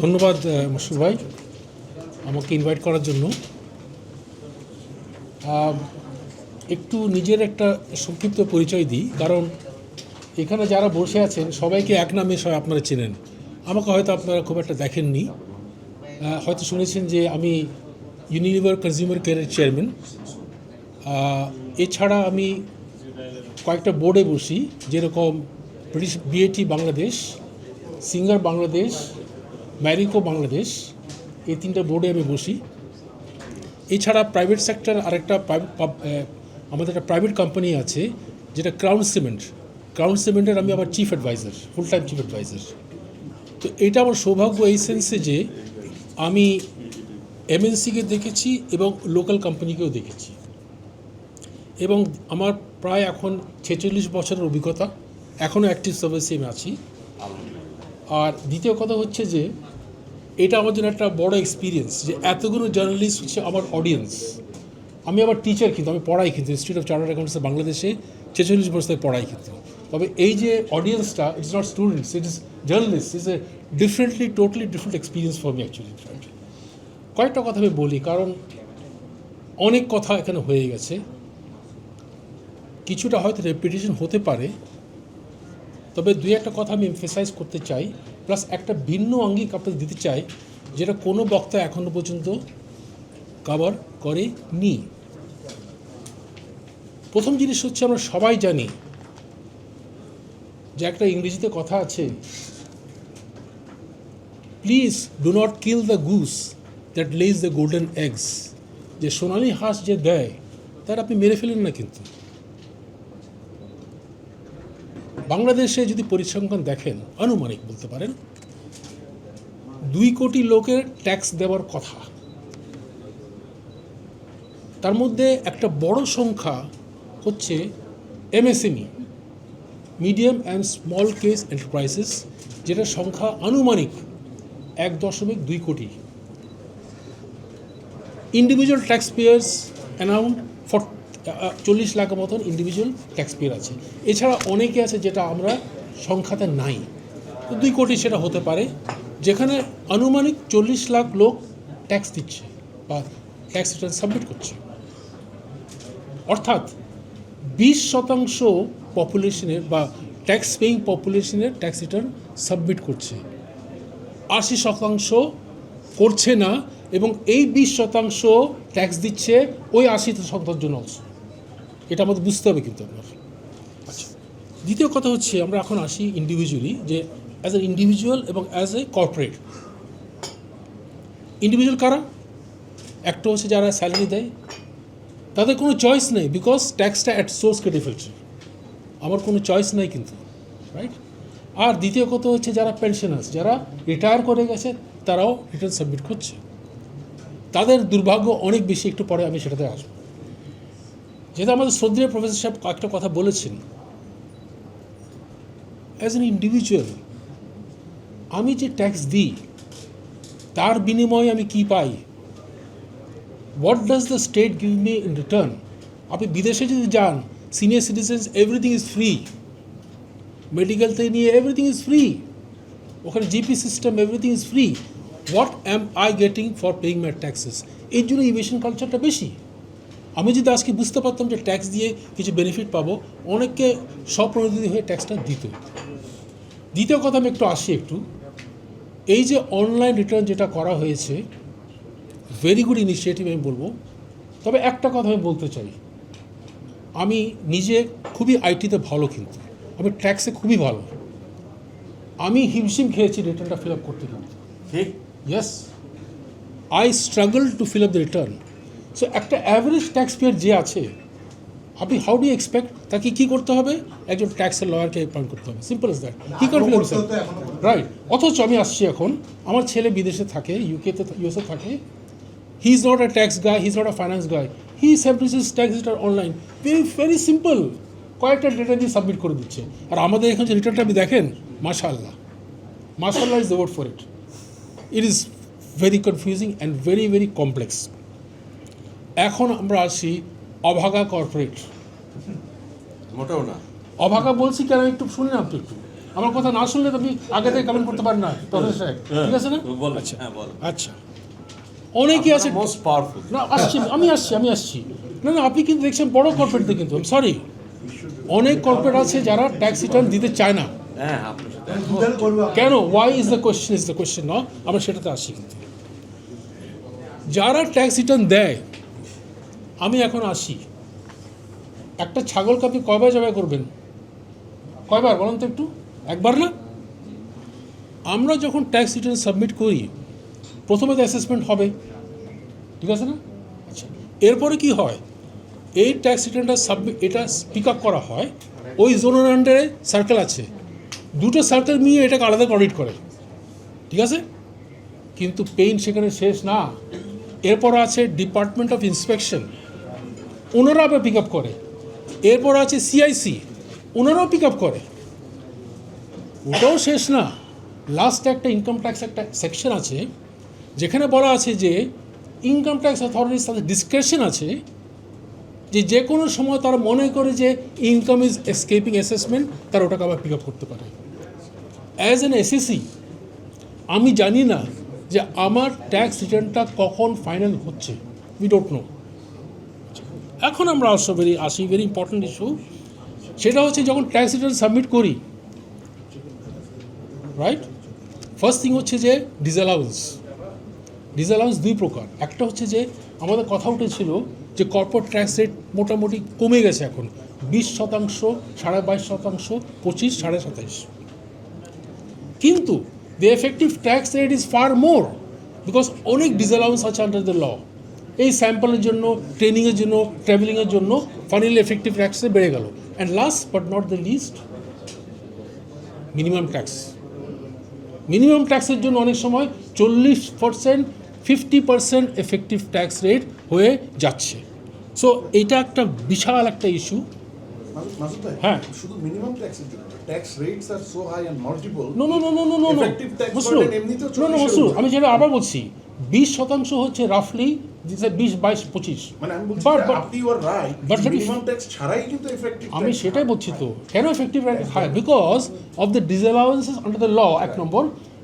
ধন্যবাদ মশরুফ ভাই আমাকে ইনভাইট করার জন্য। একটু নিজের একটা সংক্ষিপ্ত পরিচয় দিই, কারণ এখানে যারা বসে আছেন সবাইকে এক নামে সবাই আপনারা চেনেন, আমাকে হয়তো আপনারা খুব একটা দেখেননি। হয়তো শুনেছেন যে আমি ইউনিলিভার কনজিউমার কেয়ারের চেয়ারম্যান। এছাড়া আমি কয়েকটা বোর্ডে বসি, যেরকম British BAT Bangladesh, singer Bangladesh, Marico Bangladesh, এই তিনটা বোর্ডে আমি বসি। এছাড়া প্রাইভেট সেক্টর আরেকটা আমাদের একটা প্রাইভেট কোম্পানি আছে যেটা ক্রাউন সিমেন্টের আমি আবার chief adviser, full time chief adviser. তো এটা আমার সৌভাগ্য এই সেন্সে যে আমি এমএনসিকে দেখেছি এবং লোকাল কোম্পানিকেও দেখেছি, এবং আমার প্রায় এখন 46 বছরের অভিজ্ঞতা, এখনও অ্যাক্টিভ সার্ভিসে আমি আছি। আর দ্বিতীয় কথা হচ্ছে যে এটা আমার জন্য একটা বড় এক্সপিরিয়েন্স যে এতগুলো জার্নালিস্ট হচ্ছে আমার অডিয়েন্স। আমি আবার টিচার, কিন্তু আমি পড়াই, কিন্তু ইনস্টিটিউট অফ চার্টার্ড অ্যাকাউন্ট্যান্টস বাংলাদেশে 46 বছর থেকে পড়াই। কিন্তু তবে এই যে অডিয়েন্সটা, it's not students, it is journalist, it's a totally different experience for me actually. কয়েকটা কথা আমি বলি, কারণ অনেক কথা এখানে হয়ে গেছে, কিছুটা হয়তো রেপিটেশন হতে পারে, তবে দুই একটা কথা আমি এমফেসাইজ করতে চাই, প্লাস একটা ভিন্ন আঙ্গিক আপনাদের দিতে চাই যেটা কোনো বক্তা এখনও পর্যন্ত কভার করেনি। প্রথম জিনিস হচ্ছে, আমরা সবাই জানি যে একটা ইংরেজিতে কথা আছে, please do not kill the Goose that লেজ দ্য গোল্ডেন এগস, যে সোনালি হাঁস যে দেয় তার আপনি মেরে ফেলেন না। কিন্তু বাংলাদেশে যদি পরিসংখ্যান দেখেন, আনুমানিক বলতে পারেন 2 কোটি লোকের ট্যাক্স দেওয়ার কথা, তার মধ্যে একটা বড় সংখ্যা হচ্ছে MSME, medium and small case enterprises, যেটা সংখ্যা আনুমানিক 1.2 কোটি। ইন্ডিভিজুয়াল ট্যাক্স পেয়ার্স অ্যারাউন্ড 40 লাখের মতন ইন্ডিভিজুয়াল ট্যাক্স পেয়ার আছে। এছাড়া অনেকে আছে যেটা আমরা সংখ্যাতে নাই, তো 2 কোটি সেটা হতে পারে, যেখানে আনুমানিক 40 লাখ লোক ট্যাক্স দিচ্ছে বা ট্যাক্স রিটার্ন সাবমিট করছে। অর্থাৎ 20% পপুলেশনের বা ট্যাক্স পেইং পপুলেশনের ট্যাক্স রিটার্ন সাবমিট করছে, 80% করছে না, এবং এই 20% ট্যাক্স দিচ্ছে ওই 80% জন্য। এটা আমাদের বুঝতে হবে কিন্তু আপনার। আচ্ছা, দ্বিতীয় কথা হচ্ছে, আমরা এখন আসি ইন্ডিভিজুয়ালি, যে অ্যাজ এ ইন্ডিভিজুয়াল এবং অ্যাজ এ কর্পোরেট। ইন্ডিভিজুয়াল কারা? একটা হচ্ছে যারা স্যালারি দেয়, তাদের কোনো চয়েস নেই, বিকজ ট্যাক্সটা অ্যাট সোর্স কেটে ফেলছে, আমার কোনো চয়েস নেই কিন্তু, রাইট? আর দ্বিতীয় কথা হচ্ছে যারা পেনশনার্স, যারা রিটায়ার করে গেছে, তারাও রিটার্ন সাবমিট করছে। তাদের দুর্ভাগ্য অনেক বেশি, একটু পরে আমি সেটাতে আসবো। যেহেতু আমাদের শ্রদ্ধেয় প্রফেসর সাহেব কয়েকটা কথা বলেছেন, অ্যাজ এন ইন্ডিভিজুয়াল আমি যে ট্যাক্স দিই তার বিনিময়ে আমি কি পাই? What does the state give me in return? আপনি বিদেশে যদি যান, senior citizens everything is free, medical থেকে নিয়ে এভরিথিং ইজ ফ্রি, ওখানে GP system everything is free. What am I getting for paying my taxes? এর জন্য ইনভেশন কালচারটা বেশি। আমি যদি আজকে বুঝতে পারতাম যে ট্যাক্স দিয়ে কিছু বেনিফিট পাবো, অনেককে স্বপ্রণোদিত হয়ে ট্যাক্সটা দিত। দ্বিতীয় কথা আমি একটু আসি, এই যে অনলাইন রিটার্ন যেটা করা হয়েছে, ভেরি গুড ইনিশিয়েটিভ আমি বলবো। তবে একটা কথা আমি বলতে চাই, আমি নিজে খুবই আইটিতে ভালো, কিন্তু আমি ট্যাক্সে খুবই ভালো। আমি হিমশিম খেয়েছি রিটার্নটা ফিল আপ করতে, কিন্তু ঠিক yes, I struggle two fill up the return. So একটা অ্যাভারেজ ট্যাক্স পেয়ার যে আছে, আপনি হাউ ডু এক্সপেক্ট তাকে কী করতে হবে? একজন ট্যাক্সের লয়ারকে অ্যাপয়েন্ট করতে হবে, simple as that. He can fill up, right? অথচ আমি আসছি এখন, আমার ছেলে বিদেশে থাকে, ইউএসএ থাকে, he is not a tax guy, he is not a finance guy, he submits tax return online, very simple, কয়েকটা ডেটা দিয়ে সাবমিট করে দিচ্ছে। আর আমাদের এখানে যে রিটার্নটা আপনি দেখেন, মাশাআল্লাহ, মাশাআল্লাহ is the word for it. It is very confusing and very complex. এখন আমরা আসি অভাগা কর্পোরেট। মোটেও না। অভাগা বলছি কেন একটু শুনে না, একটু আমার কথা না শুনলে তো আপনি আগে থেকে কমেন্ট করতে পারেন না প্রফেসর সাহেব, ঠিক আছে না? আচ্ছা আচ্ছা, অনেকেই আছে মোস্ট পাওয়ারফুল। না, আমি আসছি। না আপনি কিন্তু দেখছেন বড় কর্পোরেটদের, কিন্তু সরি, অনেক কর্পোরেট আছে যারা ট্যাক্স রিটার্ন দিতে চায় না। হ্যাঁ, আপনার সাথে কেন? ওয়াই ইজ দ্য কোয়েশ্চেন না, আমরা সেটাতে আসি। কিন্তু যারা ট্যাক্স রিটার্ন দেয়, আমি এখন আসি, একটা ছাগলকে আপনি কয়বার জবাই করবেন? কয়বার বলুন তো একটু? একবার না? আমরা যখন ট্যাক্স রিটার্ন সাবমিট করি, প্রথমে তো অ্যাসেসমেন্ট হবে, ঠিক আছে না? আচ্ছা, এরপরে কি হয়, এই ট্যাক্স রিটার্নটা এটা পিক আপ করা হয়, ওই জোনের আন্ডারে সার্কেল আছে, দুটো সার্কেল নিয়ে এটাকে আলাদা অডিট করে, ঠিক আছে? কিন্তু পেইন সেখানে শেষ না। এরপর আছে ডিপার্টমেন্ট অফ ইন্সপেকশন, ওনারা আবার পিক আপ করে। এরপর আছে সিআইসি, ওনারাও পিক আপ করে। ওটাও শেষ না, লাস্ট একটা ইনকাম ট্যাক্স একটা সেকশন আছে, যেখানে বলা আছে যে ইনকাম ট্যাক্স অথরিটিস তাদের ডিসক্রিপশন আছে যে কোনো সময় তারা মনে করে যে ইনকাম ইজ এসকেপিং অ্যাসেসমেন্ট, তারা ওটাকে আবার পিক আপ করতে পারে। অ্যাজ অ্যান এসএসসি আমি জানি না যে আমার ট্যাক্স রিটার্নটা কখন ফাইনাল হচ্ছে, উই ডোন্ট নো। এখন আমরা আসি ভেরি ইম্পর্টেন্ট ইস্যু, সেটা হচ্ছে যখন ট্যাক্স রিটার্ন সাবমিট করি, রাইট, ফার্স্ট থিং হচ্ছে যে ডিসঅ্যালাউন্স দুই প্রকার। একটা হচ্ছে যে আমাদের কথা উঠেছিল যে কর্পোরেট ট্যাক্স রেট মোটামুটি কমে গেছে এখন 20%, 22.5%, 25, 27.5, কিন্তু the effective tax rate is far more, because অনেক ডিসঅ্যালাউন্স আছে আন্ডার দ্য ল। এই স্যাম্পলের জন্য, ট্রেনিংয়ের জন্য, ট্রাভেলিংয়ের জন্য ফাইনালি এফেক্টিভ ট্যাক্স রেট বেড়ে গেল। And last but not the least, minimum ট্যাক্সের জন্য অনেক সময় 40%, 50% এফেক্টিভ ট্যাক্স রেট হয়ে যাচ্ছে। সো এটা একটা বিশাল একটা ইস্যু। মাসুদ ভাই, হ্যাঁ, শুধু মিনিমাম ট্যাক্সের জন্য ট্যাক্স রেটস আর so high and multiple. No, Effective tax burden এমনিতেও 40 এর আমি যেটা আবার বলছি, 20% হচ্ছে রাফলি 20, 22, 25। মানে আমি বলছি But- যে but- আপনি you are right, but let me- minimum tax ছাড়াই কিন্তু এফেক্টিভ আমি সেটাই বলছি তো, কেন effective rate high? Because of the disallowances under the law, এক নম্বর।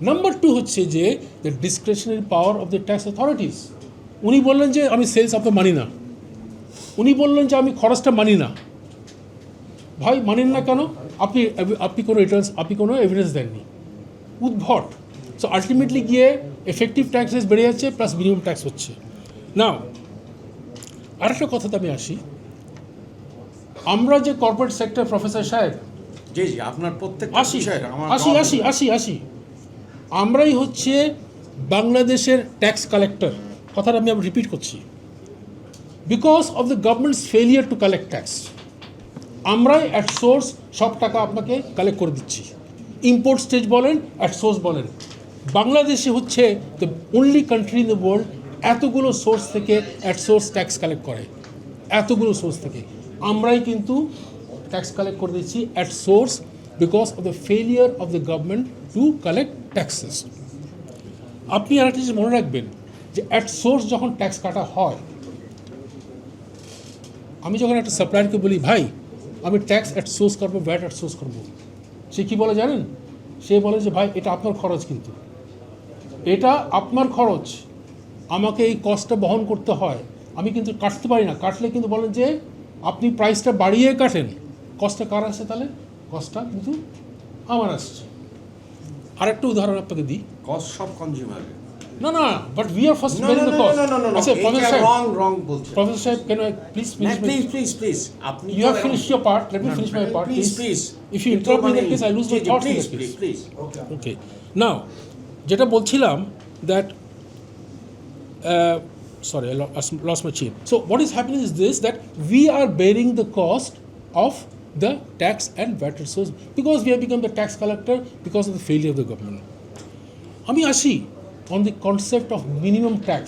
নাম্বার টু হচ্ছে যে the discretionary power of the tax authorities. উনি বললেন যে আমি সেলস আপনার মানি না, উনি বললেন যে আমি খরচটা মানি না। ভাই মানেন না কেন? আপনি কোনো রিটার্নস, আপনি কোনো এভিডেন্স দেননি, উদ্ভট। সো আলটিমেটলি গিয়ে এফেক্টিভ ট্যাক্স রেট বেড়ে যাচ্ছে, প্লাস মিনিমাম ট্যাক্স হচ্ছে। নাও আরেকটা কথাতে আমি আসি, আমরা যে কর্পোরেট সেক্টর, প্রফেসর সাহেব, জি আপনার প্রত্যেকটা আসি বিষয়ের আমার আসি আমরাই হচ্ছে বাংলাদেশের ট্যাক্স কালেক্টর। কথাটা আমি আবার রিপিট করছি, because of the government's failure to collect tax, আমরাই অ্যাট সোর্স সব টাকা আপনাকে কালেক্ট করে দিচ্ছি। ইম্পোর্ট স্টেজ বলেন, অ্যাট সোর্স বলেন, বাংলাদেশে হচ্ছে the only country in the world এতগুলো সোর্স থেকে অ্যাট সোর্স ট্যাক্স কালেক্ট করে, এতগুলো সোর্স থেকে আমরাই কিন্তু ট্যাক্স কালেক্ট করে দিচ্ছি at source, because of the failure of the government to collect taxes. আপনি আর একটা জিনিস মনে রাখবেন যে অ্যাট সোর্স যখন ট্যাক্স কাটা হয়, আমি যখন একটা সাপ্লায়ারকে বলি ভাই আমি ট্যাক্স অ্যাট সোর্স করবো, ভ্যাট অ্যাট সোর্স করবো, সে কী বলে জানেন? সে বলে যে ভাই এটা আপনার খরচ, কিন্তু এটা আপনার খরচ, আমাকে এই কস্টটা বহন করতে হয়, আমি কিন্তু কাটতে পারি না। কাটলে কিন্তু বলেন যে আপনি প্রাইসটা বাড়িয়ে কাটেন, কস্টটা কার আসছে? তাহলে কস্টটা কিন্তু আমার আসছে। আরেকটা উদাহরণ আপনাকে দিই। কস্ট সব কনজিউমার। না, but we are first bearing the cost. আচ্ছা প্রফেসর রং বলছেন। প্রফেসর সাহেব, ক্যান আই প্লিজ প্লিজ আপনি You have finished your part. Let me finish my part, please. If you interrupt me in that case, I lose my thoughts in that case. Please. Okay. Now, যেটা বলছিলাম that sorry, I lost my chain. So what is happening is this, that we are bearing the cost of the tax and VAT resource because we have become the tax collector because of the failure of the government. আমি আসি on the concept of minimum tax.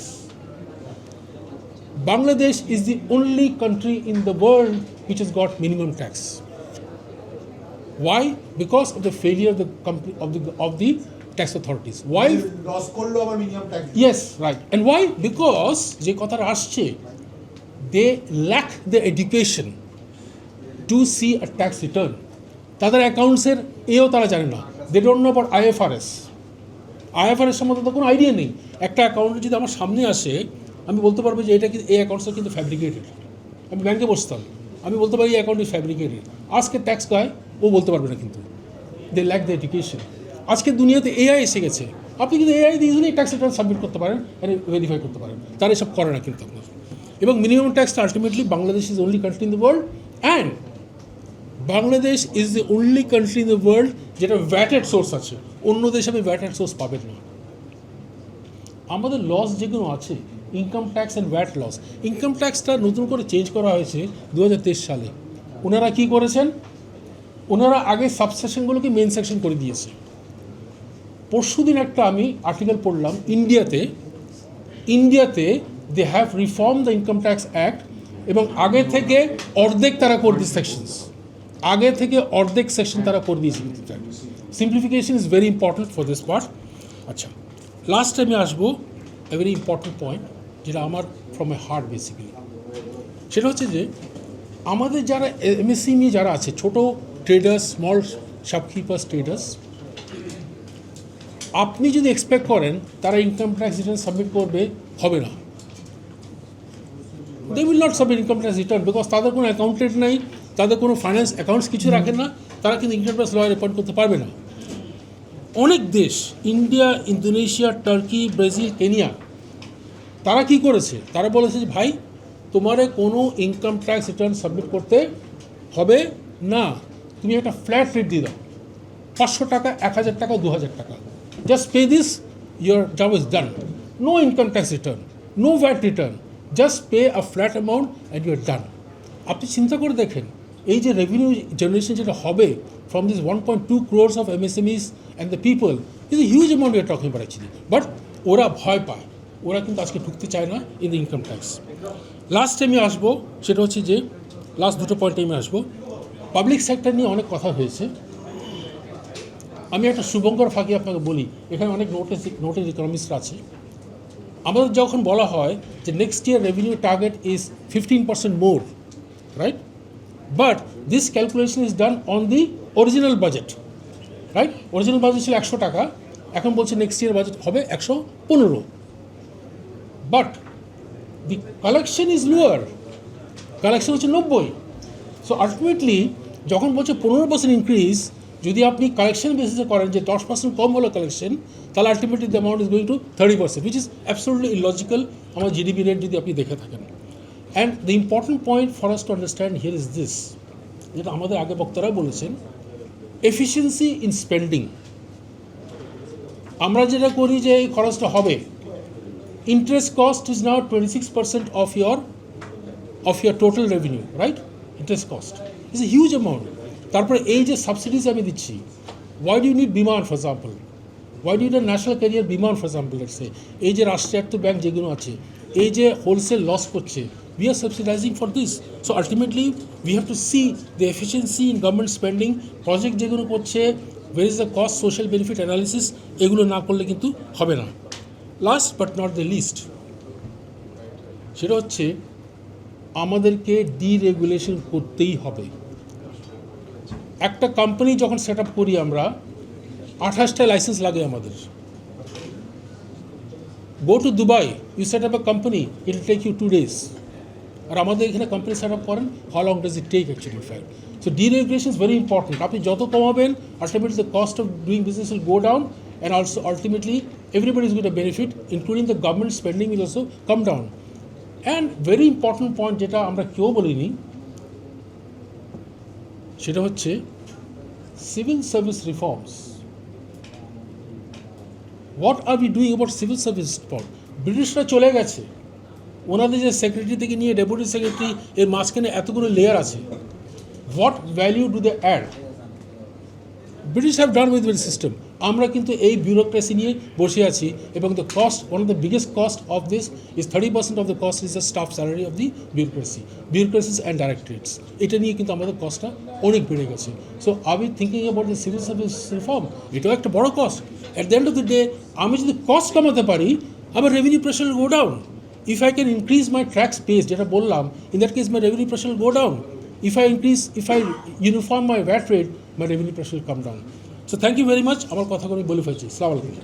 Bangladesh is the only country in the world which has got minimum tax. Why? Because of the failure of the company of the tax authorities. Why? Loss করলো আবার minimum tax. Yes, right. And why? Because যে কথাটা আসছে, they lack the education to see a tax return. তাদের অ্যাকাউন্টসের এও তারা জানে না, they don't know about IFRS সম্বন্ধে তো কোনো আইডিয়া নেই। একটা অ্যাকাউন্ট যদি আমার সামনে আসে, আমি বলতে পারবো যে এটা কিন্তু এই অ্যাকাউন্টসটা কিন্তু ফ্যাব্রিকেটেড। আমি ব্যাংকে বসতাম, আমি বলতে পারি এই অ্যাকাউন্ট ইজ ফ্যাব্রিকেটেড। আজকে ট্যাক্স গায় ও বলতে পারবে না, কিন্তু দে ল্যাক দ্য এডুকেশন। আজকের দুনিয়াতে এআই এসে গেছে, আপনি কিন্তু এআই দিয়ে ইজিলি ট্যাক্স রিটার্ন সাবমিট করতে পারেন, ভেরিফাই করতে পারেন। তারা এসব করে না কিন্তু আপনার। এবং মিনিমাম ট্যাক্সটা ultimately Bangladesh is only country in the world, and Bangladesh is the only country in the world যেটা ভ্যাটেড সোর্স আছে। অন্য দেশে আপনি ভ্যাটেড সোর্স পাবেন না। আমাদের লস যেগুলো আছে, income tax and VAT loss, income ট্যাক্সটা নতুন করে চেঞ্জ করা হয়েছে 2023 সালে। ওনারা কী করেছেন, ওনারা আগে সাবসেকশনগুলোকে মেন সেকশন করে দিয়েছে। পরশুদিন একটা আমি আর্টিকেল পড়লাম, ইন্ডিয়াতে they have reform the income tax act, এবং আগে থেকে অর্ধেক তারা করে দিয়েছে সেকশনস, আগে থেকে অর্ধেক সেকশন তারা করে দিয়েছে। Simplification is very important for this part. আচ্ছা, লাস্ট আমি আসবো এ ভেরি ইম্পর্টেন্ট পয়েন্ট, যেটা আমার ফ্রম এ হার্ট বেসিক্যালি। সেটা হচ্ছে যে আমাদের যারা এমএসএমই যারা আছে, ছোটো ট্রেডার্স, স্মল শপকিপার্স ট্রেডার্স, আপনি যদি এক্সপেক্ট করেন তারা ইনকাম ট্যাক্স রিটার্ন সাবমিট করবে, হবে না। They will not submit income tax return, because তাদের কোনো অ্যাকাউন্টেন্ট নেই, তাদের কোনো ফাইন্যান্স অ্যাকাউন্টস কিছু রাখেন না, তারা কিন্তু ইনকাম ট্যাক্স লয়ার অ্যাপয়েন্ট করতে পারবে না। অনেক দেশ, India, Indonesia, turkey, Brazil, Kenya, তারা কি করেছে, তারা বলেছে যে ভাই তোমারে কোনো ইনকাম ট্যাক্স রিটার্ন সাবমিট করতে হবে না, তুমি একটা ফ্ল্যাট রেট দিয়ে দাও, 500 টাকা, 1000 টাকা, 2000 টাকা, just pay this, your job is done, no income tax return, no VAT return, just pay a flat amount and you're done. আপনি চিন্তা করে দেখেন, এই যে রেভিনিউ জেনারেশন যেটা হবে from this 1.2 crores of MSMEs and the people, is a huge amount you're talking about actually. But ওরা ভয় পায়, ওরা কিন্তু আজকে ঢুকতে চায় না in the income tax. Last আমি আসবো, সেটা হচ্ছে যে লাস্ট দুটো পয়েন্টে আমি আসবো। পাবলিক সেক্টর নিয়ে অনেক কথা হয়েছে। আমি একটা শুভঙ্কর ফাঁকি আপনাকে বলি, এখানে অনেক নোটের ইকোনমিস্টরা আছে। আমাদের যখন বলা হয় যে next year revenue target is 15% more, right, but this calculation is done on the original budget, right. Original budget ছিল 100 টাকা, এখন বলছে নেক্সট ইয়ার বাজেট হবে 115, but the collection is lower, collection হচ্ছে 90। সো আলটিমেটলি যখন বলছে 15% ইনক্রিজ, যদি আপনি কালেকশন বেসিসে করেন যে 10% কম হলো কালেকশন, তাহলে ultimately the amount is going to 30%, which is absolutely illogical আমার জিডিপি রেট যদি আপনি দেখে থাকেন। And the important point for us to understand here is this, যেটা আমাদের আগে বক্তারা বলেছেন, এফিসিয়েন্সি ইন স্পেন্ডিং। আমরা যেটা করি যে এই খরচটা হবে, interest cost is now 26% of your total revenue, right? Interest cost is a huge amount. তারপরে এই যে সাবসিডিজ আমি দিচ্ছি, why do you need বিমান for example, why do you need a national career বিমান ফর এক্সাম্পল, লেটস সে এই যে রাষ্ট্রায়ত্ত ব্যাংক যেগুলো আছে, এই যে হোলসেল লস করছে, we are subsidizing for this. So ultimately we have to see the efficiency in government spending. Project যেগুলো করছে, where is the cost social benefit analysis, এগুলো না করলে কিন্তু হবে না। Last but not the least, সেটা হচ্ছে আমাদেরকে ডিরেগুলেশন করতেই হবে। একটা কোম্পানি যখন সেট আপ করি আমরা, 28টা লাইসেন্স লাগে আমাদের। Go to Dubai, you set up a company, it will take you 2 days। আর আমাদের এখানে কোম্পানি সেট আপ করেন, how long does it take actually fact. So deregulation is very important. আপনি যত কমাবেন, ultimately the cost of doing business will go down, and also ultimately everybody is going to benefit, including the government spending will also come down. And very important point যেটা আমরা কেউ বলিনি, সেটা হচ্ছে civil service reforms. What are we doing about civil service reform? ব্রিটিশরা চলে গেছে, ওনাদের যে সেক্রেটারি থেকে নিয়ে ডেপুটি সেক্রেটারি, এর মাঝখানে এতগুলো লেয়ার আছে। What value do they add? British have done with the system. আমরা কিন্তু এই বিউরোক্রেসি নিয়ে বসে আছি, এবং the cost, one of the biggest cost of this is 30% of the cost is the staff salary of the bureaucracies and directorates. এটা নিয়ে কিন্তু আমাদের কস্টটা অনেক বেড়ে গেছে। So are we thinking about the civil service reform, এটাও একটা বড় cost. At the end of the day আমি যদি কস্ট কমাতে পারি, আমার revenue pressure go down. If I can increase my tax base, যেটা বললাম, in that case my revenue pressure go down. If I uniform my VAT rate, my revenue pressure will come down. So thank you very much. আমার কথাগুলো আমি বলে ফেলছি। আসসালামু আলাইকুম।